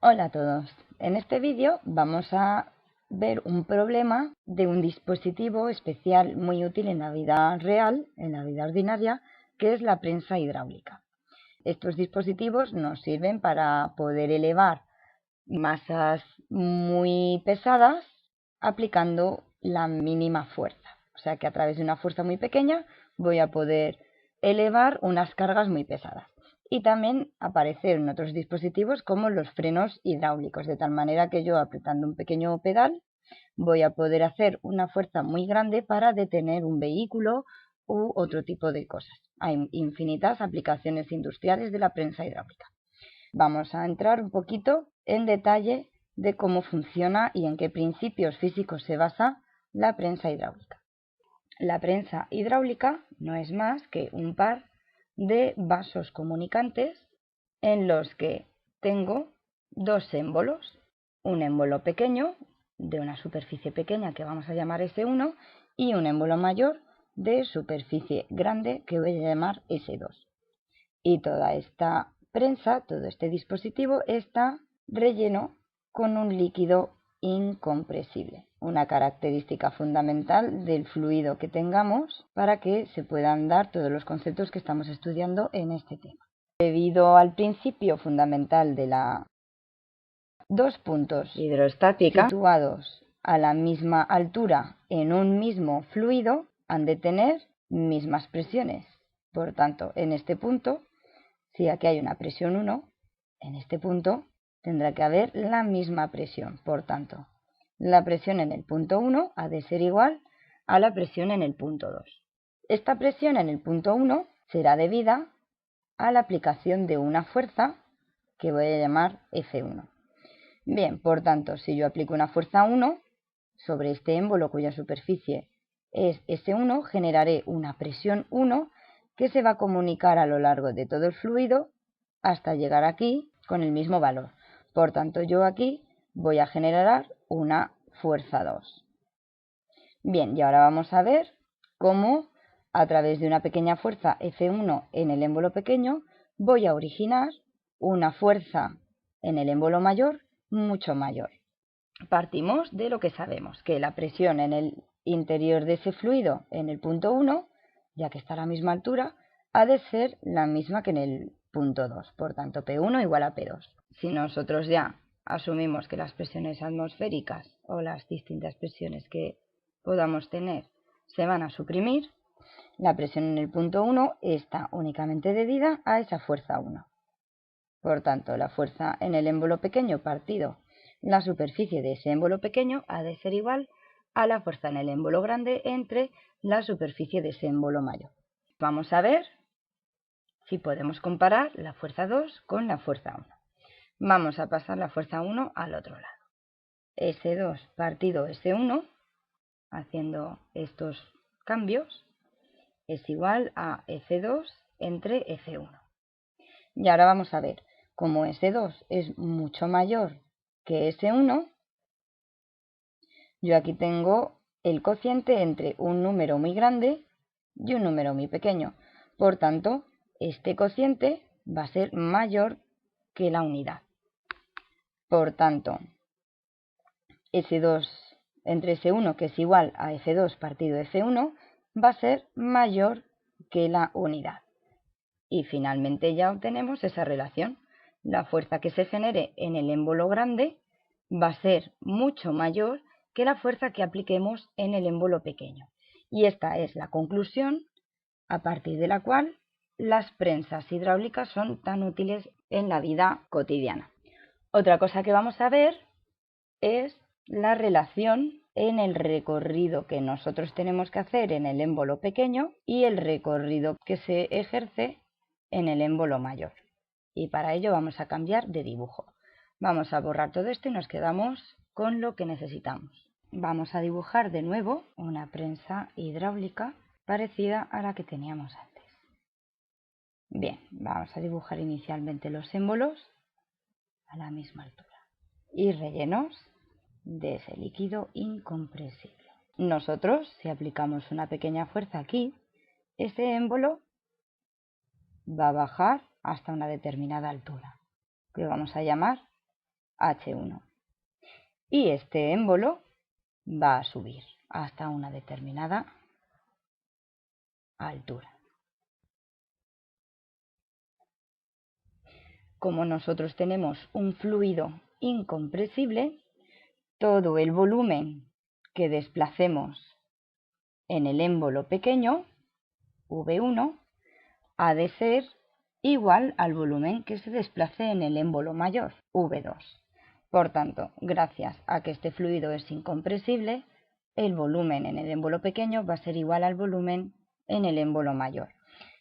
Hola a todos, en este vídeo vamos a ver un problema de un dispositivo especial muy útil en la vida real, en la vida ordinaria, que es la prensa hidráulica. Estos dispositivos nos sirven para poder elevar masas muy pesadas aplicando la mínima fuerza. O sea que a través de una fuerza muy pequeña voy a poder elevar unas cargas muy pesadas. Y también aparecen en otros dispositivos como los frenos hidráulicos, de tal manera que yo apretando un pequeño pedal voy a poder hacer una fuerza muy grande para detener un vehículo u otro tipo de cosas. Hay infinitas aplicaciones industriales de la prensa hidráulica. Vamos a entrar un poquito en detalle de cómo funciona y en qué principios físicos se basa la prensa hidráulica. La prensa hidráulica no es más que un par de vasos comunicantes en los que tengo dos émbolos, un émbolo pequeño de una superficie pequeña que vamos a llamar S1 y un émbolo mayor de superficie grande que voy a llamar S2. Y toda esta prensa, todo este dispositivo está relleno con un líquido incompresible, una característica fundamental del fluido que tengamos para que se puedan dar todos los conceptos que estamos estudiando en este tema. Debido al principio fundamental de la dos puntos hidrostática situados a la misma altura en un mismo fluido han de tener mismas presiones. Por tanto, en este punto, si aquí hay una presión 1, en este punto tendrá que haber la misma presión. Por tanto, la presión en el punto 1 ha de ser igual a la presión en el punto 2. Esta presión en el punto 1 será debida a la aplicación de una fuerza que voy a llamar F1. Bien, por tanto, si yo aplico una fuerza 1 sobre este émbolo cuya superficie es S1, generaré una presión 1 que se va a comunicar a lo largo de todo el fluido hasta llegar aquí con el mismo valor. Por tanto, yo aquí voy a generar una fuerza 2. Bien, y ahora vamos a ver cómo a través de una pequeña fuerza F1 en el émbolo pequeño voy a originar una fuerza en el émbolo mayor mucho mayor. Partimos de lo que sabemos, que la presión en el interior de ese fluido en el punto 1, ya que está a la misma altura, ha de ser la misma que en el punto 2. Por tanto, P1 igual a P2. Si nosotros ya asumimos que las presiones atmosféricas o las distintas presiones que podamos tener se van a suprimir, la presión en el punto 1 está únicamente debida a esa fuerza 1. Por tanto, la fuerza en el émbolo pequeño partido la superficie de ese émbolo pequeño ha de ser igual a la fuerza en el émbolo grande entre la superficie de ese émbolo mayor. Vamos a ver si podemos comparar la fuerza 2 con la fuerza 1. Vamos a pasar la fuerza 1 al otro lado. S2 partido S1, haciendo estos cambios, es igual a F2 entre F1. Y ahora vamos a ver, como S2 es mucho mayor que S1, yo aquí tengo el cociente entre un número muy grande y un número muy pequeño. Por tanto, este cociente va a ser mayor que la unidad. Por tanto, S2 entre S1, que es igual a F2 partido F1, va a ser mayor que la unidad. Y finalmente ya obtenemos esa relación. La fuerza que se genere en el émbolo grande va a ser mucho mayor que la fuerza que apliquemos en el émbolo pequeño. Y esta es la conclusión a partir de la cual las prensas hidráulicas son tan útiles en la vida cotidiana. Otra cosa que vamos a ver es la relación en el recorrido que nosotros tenemos que hacer en el émbolo pequeño y el recorrido que se ejerce en el émbolo mayor. Y para ello vamos a cambiar de dibujo. Vamos a borrar todo esto y nos quedamos con lo que necesitamos. Vamos a dibujar de nuevo una prensa hidráulica parecida a la que teníamos antes. Bien, vamos a dibujar inicialmente los émbolos a la misma altura y rellenos de ese líquido incompresible. Nosotros, si aplicamos una pequeña fuerza aquí, ese émbolo va a bajar hasta una determinada altura, que vamos a llamar H1. Y este émbolo va a subir hasta una determinada altura. Como nosotros tenemos un fluido incompresible, todo el volumen que desplacemos en el émbolo pequeño, V1, ha de ser igual al volumen que se desplace en el émbolo mayor, V2. Por tanto, gracias a que este fluido es incompresible, el volumen en el émbolo pequeño va a ser igual al volumen en el émbolo mayor.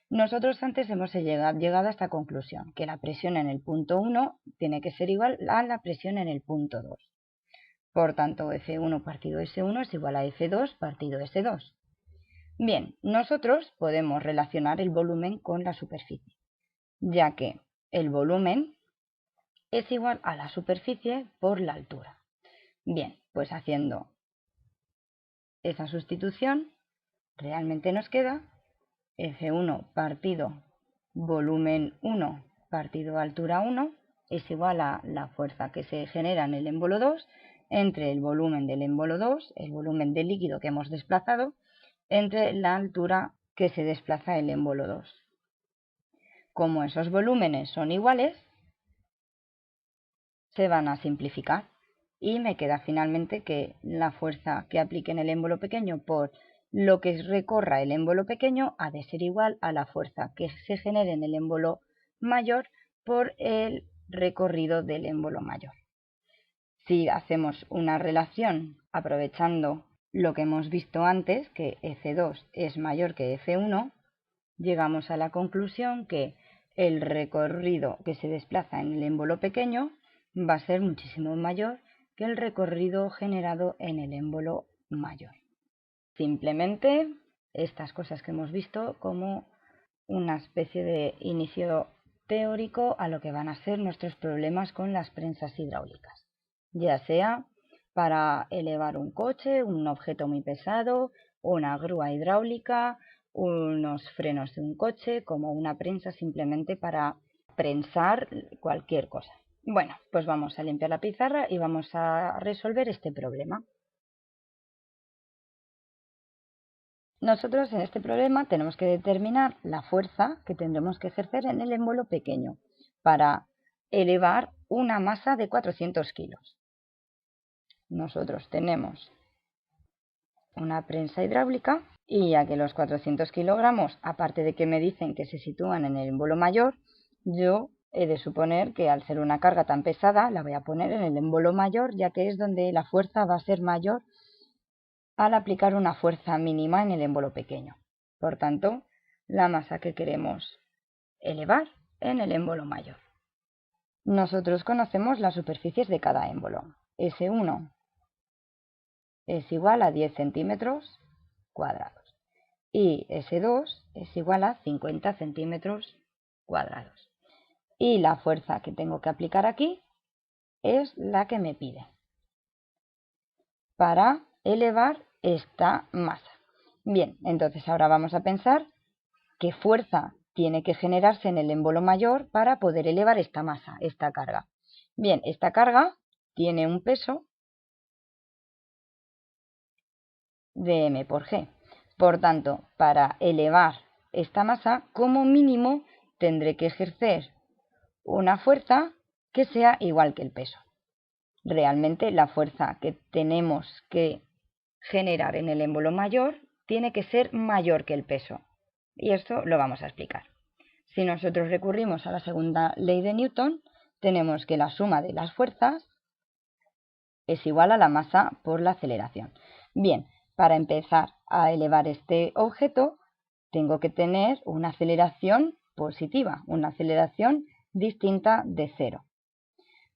Nosotros antes hemos llegado a esta conclusión, que la presión en el punto 1 tiene que ser igual a la presión en el punto 2. Por tanto, F1 partido S1 es igual a F2 partido S2. Bien, nosotros podemos relacionar el volumen con la superficie, ya que el volumen es igual a la superficie por la altura. Bien, pues haciendo esa sustitución, realmente nos queda F1 partido volumen 1 partido altura 1 es igual a la fuerza que se genera en el émbolo 2 entre el volumen del émbolo 2, el volumen del líquido que hemos desplazado, entre la altura que se desplaza el émbolo 2. Como esos volúmenes son iguales, se van a simplificar y me queda finalmente que la fuerza que aplique en el émbolo pequeño por lo que recorra el émbolo pequeño ha de ser igual a la fuerza que se genere en el émbolo mayor por el recorrido del émbolo mayor. Si hacemos una relación aprovechando lo que hemos visto antes, que F2 es mayor que F1, llegamos a la conclusión que el recorrido que se desplaza en el émbolo pequeño va a ser muchísimo mayor que el recorrido generado en el émbolo mayor. Simplemente estas cosas que hemos visto como una especie de inicio teórico a lo que van a ser nuestros problemas con las prensas hidráulicas, ya sea para elevar un coche, un objeto muy pesado, una grúa hidráulica, unos frenos de un coche, como una prensa simplemente para prensar cualquier cosa. Bueno, pues vamos a limpiar la pizarra y vamos a resolver este problema. Nosotros en este problema tenemos que determinar la fuerza que tendremos que ejercer en el émbolo pequeño para elevar una masa de 400 kilos. Nosotros tenemos una prensa hidráulica y ya que los 400 kilogramos, aparte de que me dicen que se sitúan en el émbolo mayor, yo he de suponer que al ser una carga tan pesada la voy a poner en el émbolo mayor, ya que es donde la fuerza va a ser mayor al aplicar una fuerza mínima en el émbolo pequeño. Por tanto, la masa que queremos elevar en el émbolo mayor. Nosotros conocemos las superficies de cada émbolo. S1 es igual a 10 centímetros cuadrados y S2 es igual a 50 centímetros cuadrados. Y la fuerza que tengo que aplicar aquí es la que me pide para elevar esta masa. Bien, entonces ahora vamos a pensar qué fuerza tiene que generarse en el émbolo mayor para poder elevar esta masa, esta carga. Bien, esta carga tiene un peso de m por g. Por tanto, para elevar esta masa, como mínimo tendré que ejercer una fuerza que sea igual que el peso. Realmente la fuerza que tenemos que generar en el émbolo mayor tiene que ser mayor que el peso. Y esto lo vamos a explicar. Si nosotros recurrimos a la segunda ley de Newton, tenemos que la suma de las fuerzas es igual a la masa por la aceleración. Bien, para empezar a elevar este objeto, tengo que tener una aceleración positiva, una aceleración distinta de cero.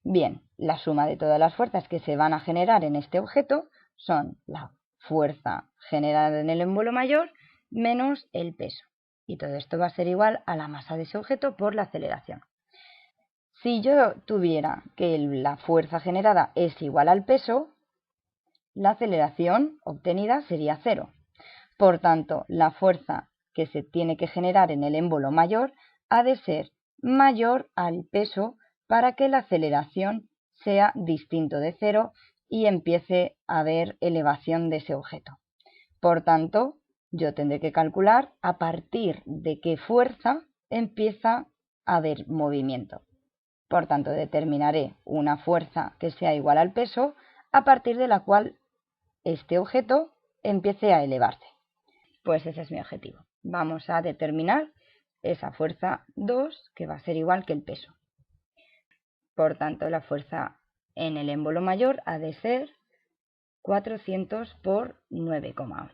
Bien, la suma de todas las fuerzas que se van a generar en este objeto son la fuerza generada en el émbolo mayor menos el peso. Y todo esto va a ser igual a la masa de ese objeto por la aceleración. Si yo tuviera que la fuerza generada es igual al peso, la aceleración obtenida sería cero. Por tanto, la fuerza que se tiene que generar en el émbolo mayor ha de ser mayor al peso para que la aceleración sea distinto de 0 y empiece a haber elevación de ese objeto. Por tanto, yo tendré que calcular a partir de qué fuerza empieza a haber movimiento. Por tanto, determinaré una fuerza que sea igual al peso a partir de la cual este objeto empiece a elevarse. Pues ese es mi objetivo. Vamos a determinar esa fuerza 2 que va a ser igual que el peso. Por tanto, la fuerza en el émbolo mayor ha de ser 400 por 9,8.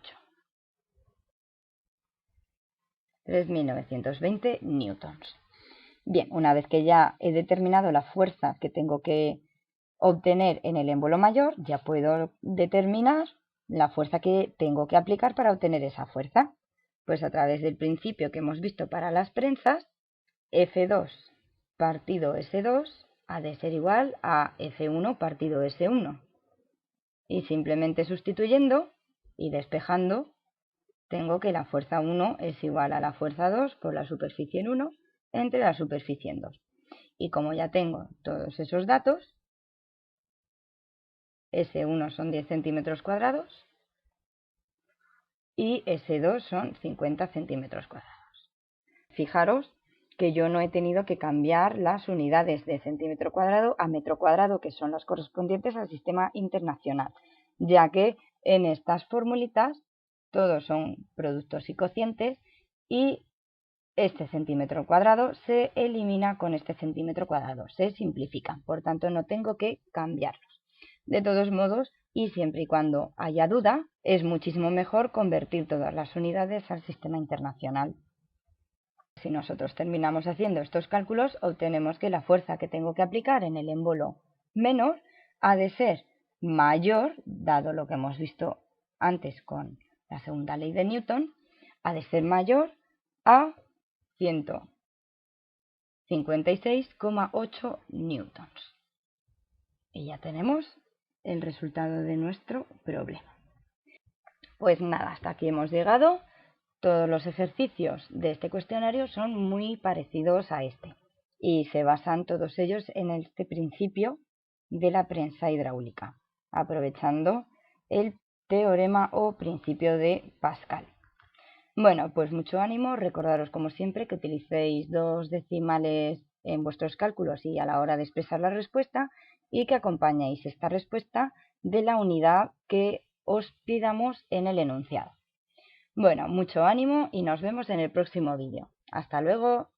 3.920 newtons. Bien, una vez que ya he determinado la fuerza que tengo que obtener en el émbolo mayor, ya puedo determinar la fuerza que tengo que aplicar para obtener esa fuerza. Pues a través del principio que hemos visto para las prensas, F2 partido S2 ha de ser igual a F1 partido S1. Y simplemente sustituyendo y despejando, tengo que la fuerza 1 es igual a la fuerza 2 por la superficie en 1 entre la superficie en 2. Y como ya tengo todos esos datos, S1 son 10 centímetros cuadrados y S2 son 50 centímetros cuadrados. Fijaros que yo no he tenido que cambiar las unidades de centímetro cuadrado a metro cuadrado, que son las correspondientes al sistema internacional, ya que en estas formulitas todos son productos y cocientes y este centímetro cuadrado se elimina con este centímetro cuadrado, se simplifica, por tanto no tengo que cambiarlos. De todos modos, y siempre y cuando haya duda, es muchísimo mejor convertir todas las unidades al sistema internacional. Si nosotros terminamos haciendo estos cálculos, obtenemos que la fuerza que tengo que aplicar en el émbolo menor ha de ser mayor, dado lo que hemos visto antes con la segunda ley de Newton, ha de ser mayor a 156,8 newtons. Y ya tenemos el resultado de nuestro problema. Pues nada, hasta aquí hemos llegado. Todos los ejercicios de este cuestionario son muy parecidos a este y se basan todos ellos en este principio de la prensa hidráulica, aprovechando el teorema o principio de Pascal. Bueno, pues mucho ánimo, recordaros como siempre que utilicéis 2 decimales en vuestros cálculos y a la hora de expresar la respuesta y que acompañéis esta respuesta de la unidad que os pidamos en el enunciado. Bueno, mucho ánimo y nos vemos en el próximo vídeo. ¡Hasta luego!